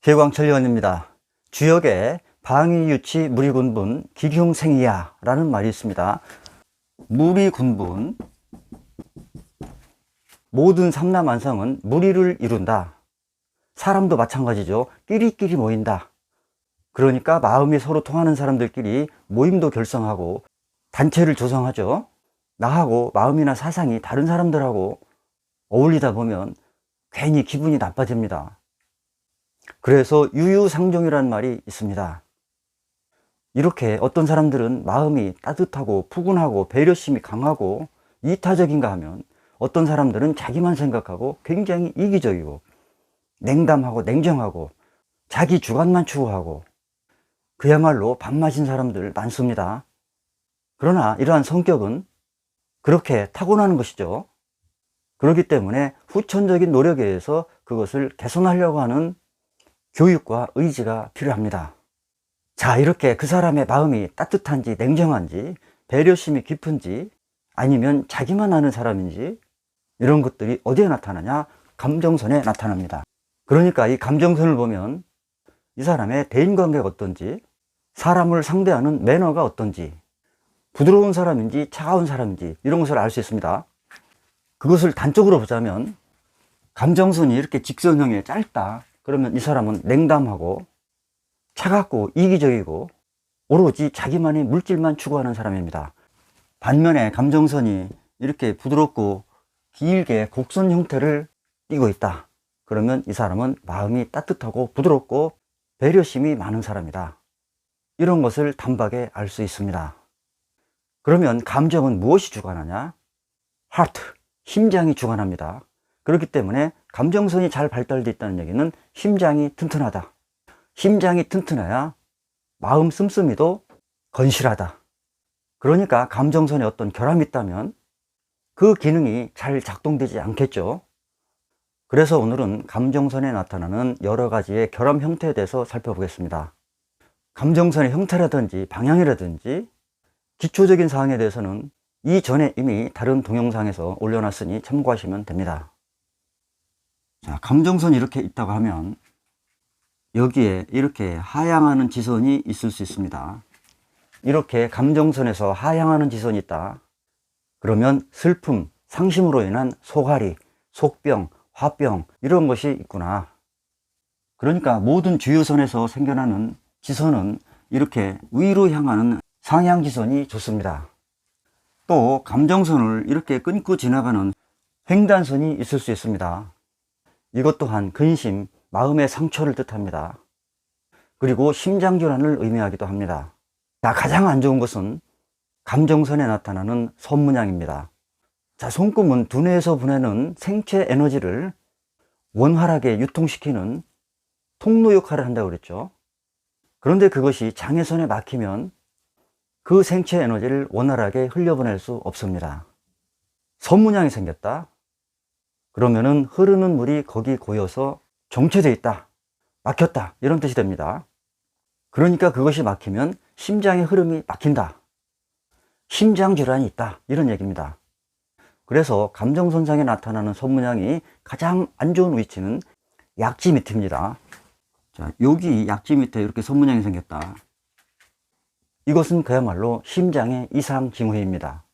개광철 의원입니다. 주역에 방위유치 무리군분 기흉생이야 라는 말이 있습니다. 무리군분, 모든 삼라만성은 무리를 이룬다. 사람도 마찬가지죠. 끼리끼리 모인다. 그러니까 마음이 서로 통하는 사람들끼리 모임도 결성하고 단체를 조성하죠. 나하고 마음이나 사상이 다른 사람들하고 어울리다 보면 괜히 기분이 나빠집니다. 그래서 유유상종이라는 말이 있습니다. 이렇게 어떤 사람들은 마음이 따뜻하고 푸근하고 배려심이 강하고 이타적인가 하면 어떤 사람들은 자기만 생각하고 굉장히 이기적이고 냉담하고 냉정하고 자기 주관만 추구하고 그야말로 밥 마신 사람들 많습니다. 그러나 이러한 성격은 그렇게 타고나는 것이죠. 그렇기 때문에 후천적인 노력에 의해서 그것을 개선하려고 하는 교육과 의지가 필요합니다. 자, 이렇게 그 사람의 마음이 따뜻한지 냉정한지 배려심이 깊은지 아니면 자기만 아는 사람인지 이런 것들이 어디에 나타나냐? 감정선에 나타납니다. 그러니까 이 감정선을 보면 이 사람의 대인관계가 어떤지, 사람을 상대하는 매너가 어떤지, 부드러운 사람인지 차가운 사람인지 이런 것을 알 수 있습니다. 그것을 단적으로 보자면 감정선이 이렇게 직선형에 짧다. 그러면 이 사람은 냉담하고 차갑고 이기적이고 오로지 자기만의 물질만 추구하는 사람입니다. 반면에 감정선이 이렇게 부드럽고 길게 곡선 형태를 띠고 있다. 그러면 이 사람은 마음이 따뜻하고 부드럽고 배려심이 많은 사람이다. 이런 것을 단박에 알 수 있습니다. 그러면 감정은 무엇이 주관하냐? 하트, 심장이 주관합니다. 그렇기 때문에 감정선이 잘 발달되어 있다는 얘기는 심장이 튼튼하다. 심장이 튼튼해야 마음 씀씀이도 건실하다. 그러니까 감정선에 어떤 결함이 있다면 그 기능이 잘 작동되지 않겠죠. 그래서 오늘은 감정선에 나타나는 여러 가지의 결함 형태에 대해서 살펴보겠습니다. 감정선의 형태라든지 방향이라든지 기초적인 사항에 대해서는 이전에 이미 다른 동영상에서 올려놨으니 참고하시면 됩니다. 자, 감정선이 이렇게 있다고 하면 여기에 이렇게 하향하는 지선이 있을 수 있습니다. 이렇게 감정선에서 하향하는 지선이 있다. 그러면 슬픔, 상심으로 인한 소갈이, 속병, 화병 이런 것이 있구나. 그러니까 모든 주요선에서 생겨나는 지선은 이렇게 위로 향하는 상향지선이 좋습니다. 또 감정선을 이렇게 끊고 지나가는 횡단선이 있을 수 있습니다. 이것 또한 근심, 마음의 상처를 뜻합니다. 그리고 심장질환을 의미하기도 합니다. 자, 가장 안 좋은 것은 감정선에 나타나는 손문양입니다. 자, 손금은 두뇌에서 보내는 생체 에너지를 원활하게 유통시키는 통로 역할을 한다고 그랬죠. 그런데 그것이 장애선에 막히면 그 생체 에너지를 원활하게 흘려보낼 수 없습니다. 손문양이 생겼다. 그러면은 흐르는 물이 거기 고여서 정체되어 있다, 막혔다 이런 뜻이 됩니다. 그러니까 그것이 막히면 심장의 흐름이 막힌다, 심장질환이 있다 이런 얘기입니다. 그래서 감정선상에 나타나는 손문양이 가장 안 좋은 위치는 약지 밑입니다. 자, 여기 약지 밑에 이렇게 손문양이 생겼다. 이것은 그야말로 심장의 이상 징후입니다.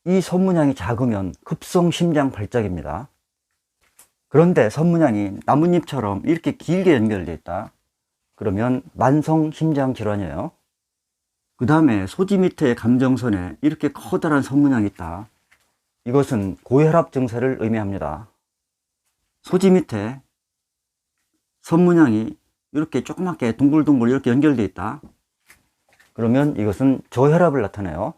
이 손문양이 작으면 급성 심장 발작입니다. 그런데 손문양이 나뭇잎처럼 이렇게 길게 연결되어 있다. 그러면 만성 심장 질환이에요. 그 다음에 소지 밑에 감정선에 이렇게 커다란 손문양이 있다. 이것은 고혈압 증세를 의미합니다. 소지 밑에 손문양이 이렇게 조그맣게 둥글둥글 이렇게 연결되어 있다. 그러면 이것은 저혈압을 나타내요.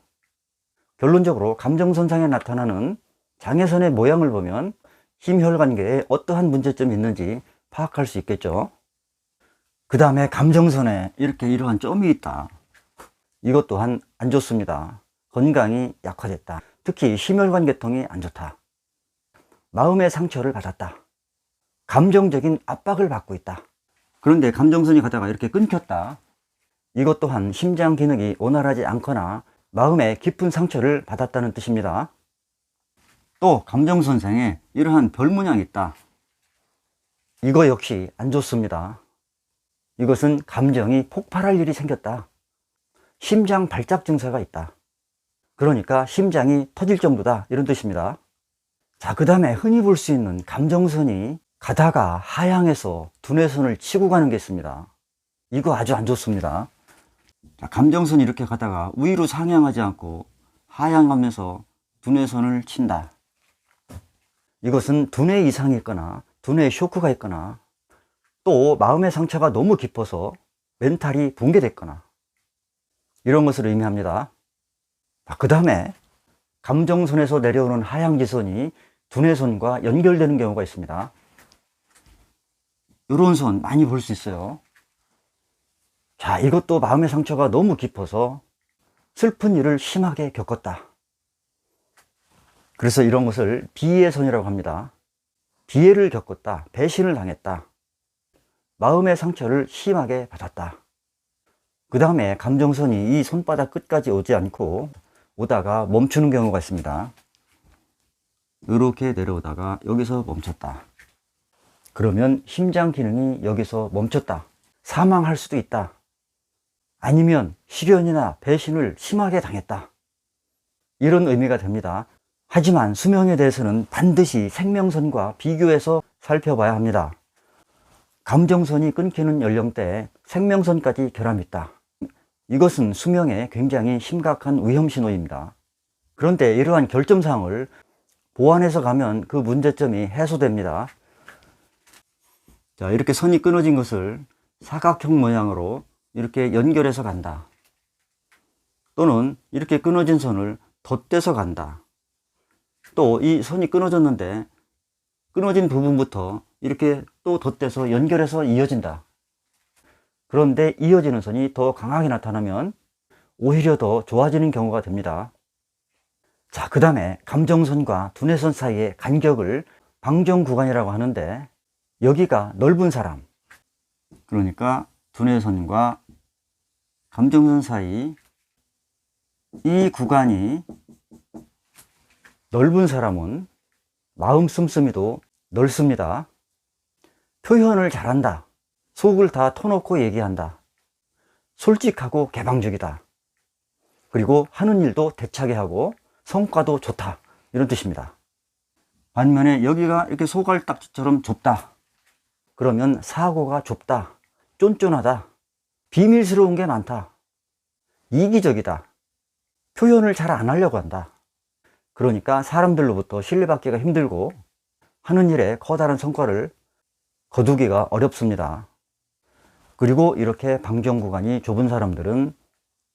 결론적으로 감정선상에 나타나는 장애선의 모양을 보면 심혈관계에 어떠한 문제점이 있는지 파악할 수 있겠죠. 그 다음에 감정선에 이렇게 이러한 점이 있다. 이것 또한 안 좋습니다. 건강이 약화됐다. 특히 심혈관계통이 안 좋다. 마음의 상처를 받았다. 감정적인 압박을 받고 있다. 그런데 감정선이 가다가 이렇게 끊겼다. 이것 또한 심장 기능이 원활하지 않거나 마음에 깊은 상처를 받았다는 뜻입니다. 또 감정선상에 이러한 별 문양이 있다. 이거 역시 안 좋습니다. 이것은 감정이 폭발할 일이 생겼다. 심장 발작 증세가 있다. 그러니까 심장이 터질 정도다, 이런 뜻입니다. 자, 그 다음에 흔히 볼 수 있는 감정선이 가다가 하향해서 두뇌선을 치고 가는 게 있습니다. 이거 아주 안 좋습니다. 자, 감정선이 이렇게 가다가 위로 상향하지 않고 하향하면서 두뇌선을 친다. 이것은 두뇌 이상이 있거나 두뇌 쇼크가 있거나 또 마음의 상처가 너무 깊어서 멘탈이 붕괴됐거나 이런 것을 의미합니다. 그 다음에 감정선에서 내려오는 하향지선이 두뇌선과 연결되는 경우가 있습니다. 이런 선 많이 볼 수 있어요. 자, 이것도 마음의 상처가 너무 깊어서 슬픈 일을 심하게 겪었다. 그래서 이런 것을 비애의 선이라고 합니다. 비애를 겪었다, 배신을 당했다, 마음의 상처를 심하게 받았다. 그 다음에 감정선이 이 손바닥 끝까지 오지 않고 오다가 멈추는 경우가 있습니다. 이렇게 내려오다가 여기서 멈췄다. 그러면 심장 기능이 여기서 멈췄다. 사망할 수도 있다. 아니면 실연이나 배신을 심하게 당했다. 이런 의미가 됩니다. 하지만 수명에 대해서는 반드시 생명선과 비교해서 살펴봐야 합니다. 감정선이 끊기는 연령대에 생명선까지 결함이 있다. 이것은 수명에 굉장히 심각한 위험 신호입니다. 그런데 이러한 결점사항을 보완해서 가면 그 문제점이 해소됩니다. 자, 이렇게 선이 끊어진 것을 사각형 모양으로 이렇게 연결해서 간다. 또는 이렇게 끊어진 선을 덧대서 간다. 또 이 선이 끊어졌는데 끊어진 부분부터 이렇게 또 덧대서 연결해서 이어진다. 그런데 이어지는 선이 더 강하게 나타나면 오히려 더 좋아지는 경우가 됩니다. 자, 그 다음에 감정선과 두뇌선 사이의 간격을 방정구간이라고 하는데 여기가 넓은 사람, 그러니까 두뇌선과 감정선 사이 이 구간이 넓은 사람은 마음 씀씀이도 넓습니다. 표현을 잘한다. 속을 다 터놓고 얘기한다. 솔직하고 개방적이다. 그리고 하는 일도 대차게 하고 성과도 좋다. 이런 뜻입니다. 반면에 여기가 이렇게 소갈딱지처럼 좁다. 그러면 사고가 좁다. 쫀쫀하다. 비밀스러운 게 많다. 이기적이다. 표현을 잘 안 하려고 한다. 그러니까 사람들로부터 신뢰받기가 힘들고 하는 일에 커다란 성과를 거두기가 어렵습니다. 그리고 이렇게 방정구간이 좁은 사람들은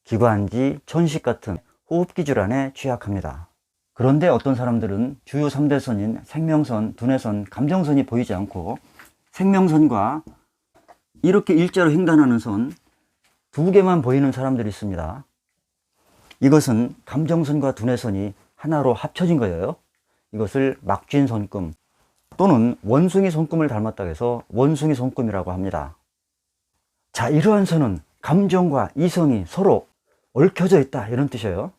기관지, 천식 같은 호흡기 질환에 취약합니다. 그런데 어떤 사람들은 주요 3대선인 생명선, 두뇌선, 감정선이 보이지 않고 생명선과 이렇게 일자로 횡단하는 선 2개만 보이는 사람들이 있습니다. 이것은 감정선과 두뇌선이 하나로 합쳐진 거예요. 이것을 막쥔 손금 또는 원숭이 손금을 닮았다고 해서 원숭이 손금이라고 합니다. 자, 이러한 선은 감정과 이성이 서로 얽혀져 있다, 이런 뜻이에요.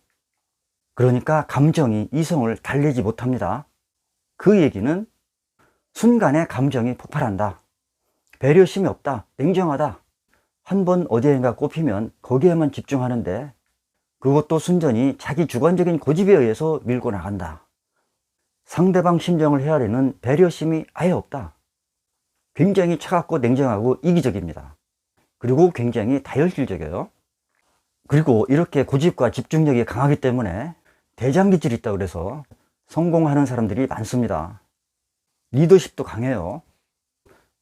그러니까 감정이 이성을 달래지 못합니다. 그 얘기는 순간에 감정이 폭발한다. 배려심이 없다. 냉정하다. 한번 어디엔가 꼽히면 거기에만 집중하는데 그것도 순전히 자기 주관적인 고집에 의해서 밀고 나간다. 상대방 심정을 헤아리는 배려심이 아예 없다. 굉장히 차갑고 냉정하고 이기적입니다. 그리고 굉장히 다혈질적이에요. 그리고 이렇게 고집과 집중력이 강하기 때문에 대장기질이 있다고 그래서 성공하는 사람들이 많습니다. 리더십도 강해요.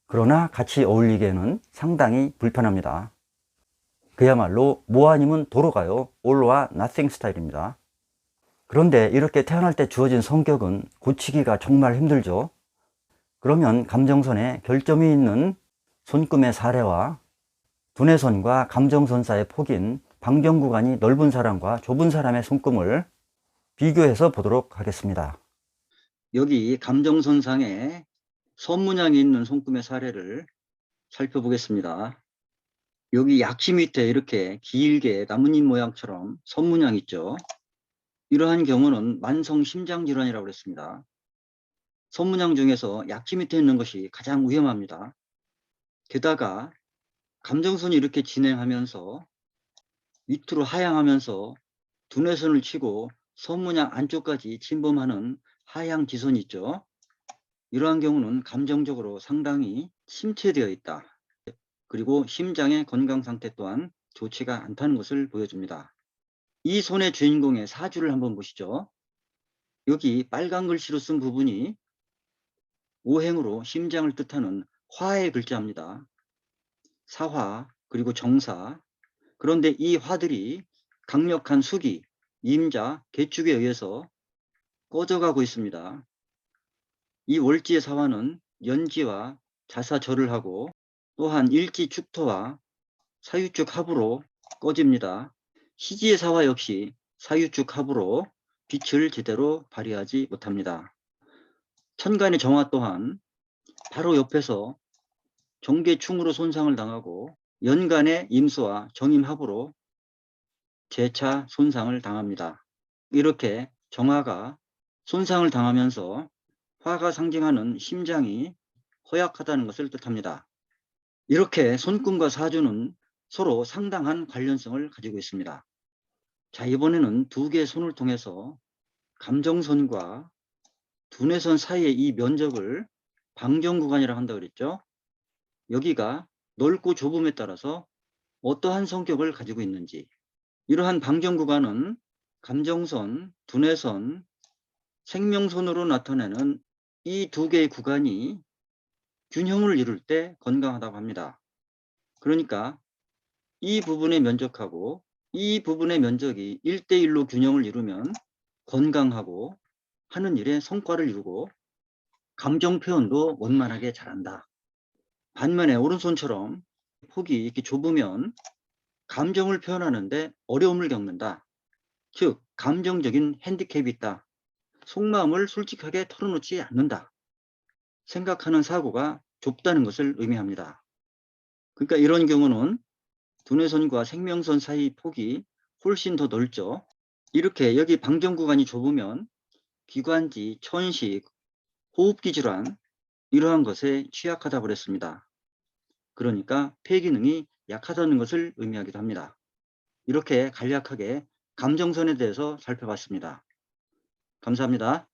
그러나 같이 어울리기에는 상당히 불편합니다. 그야말로 뭐 아니면 도로 가요. all or nothing 스타일입니다. 그런데 이렇게 태어날 때 주어진 성격은 고치기가 정말 힘들죠. 그러면 감정선에 결점이 있는 손금의 사례와 두뇌선과 감정선 사이의 폭인 방정구간이 넓은 사람과 좁은 사람의 손금을 비교해서 보도록 하겠습니다. 여기 감정선상에 선 문양이 있는 손금의 사례를 살펴보겠습니다. 여기 약지 밑에 이렇게 길게 나뭇잎 모양처럼 선문양 있죠. 이러한 경우는 만성 심장질환이라고 그랬습니다. 선문양 중에서 약지 밑에 있는 것이 가장 위험합니다. 게다가 감정선이 이렇게 진행하면서 밑으로 하향하면서 두뇌선을 치고 선문양 안쪽까지 침범하는 하향지선이 있죠. 이러한 경우는 감정적으로 상당히 침체되어 있다. 그리고 심장의 건강 상태 또한 좋지가 않다는 것을 보여줍니다. 이 손의 주인공의 사주를 한번 보시죠. 여기 빨간 글씨로 쓴 부분이 오행으로 심장을 뜻하는 화의 글자입니다. 사화 그리고 정사. 그런데 이 화들이 강력한 수기, 임자, 개축에 의해서 꺼져가고 있습니다. 이 월지의 사화는 연지와 자사절을 하고 또한 일지축토와 사유축 합으로 꺼집니다. 희지의 사화 역시 사유축 합으로 빛을 제대로 발휘하지 못합니다. 천간의 정화 또한 바로 옆에서 정계충으로 손상을 당하고 연간의 임수와 정임합으로 재차 손상을 당합니다. 이렇게 정화가 손상을 당하면서 화가 상징하는 심장이 허약하다는 것을 뜻합니다. 이렇게 손금과 사주는 서로 상당한 관련성을 가지고 있습니다. 자, 이번에는 두 개의 손을 통해서 감정선과 두뇌선 사이의 이 면적을 방정구간이라고 한다고 그랬죠. 여기가 넓고 좁음에 따라서 어떠한 성격을 가지고 있는지, 이러한 방정구간은 감정선, 두뇌선, 생명선으로 나타내는 이 두 개의 구간이 균형을 이룰 때 건강하다고 합니다. 그러니까 이 부분의 면적하고 이 부분의 면적이 1대1로 균형을 이루면 건강하고 하는 일에 성과를 이루고 감정 표현도 원만하게 잘한다. 반면에 오른손처럼 폭이 이렇게 좁으면 감정을 표현하는데 어려움을 겪는다. 즉 감정적인 핸디캡이 있다. 속마음을 솔직하게 털어놓지 않는다. 생각하는 사고가 좁다는 것을 의미합니다. 그러니까 이런 경우는 두뇌선과 생명선 사이 폭이 훨씬 더 넓죠. 이렇게 여기 방정 구간이 좁으면 기관지, 천식, 호흡기 질환 이러한 것에 취약하다고 그랬습니다. 그러니까 폐 기능이 약하다는 것을 의미하기도 합니다. 이렇게 간략하게 감정선에 대해서 살펴봤습니다. 감사합니다.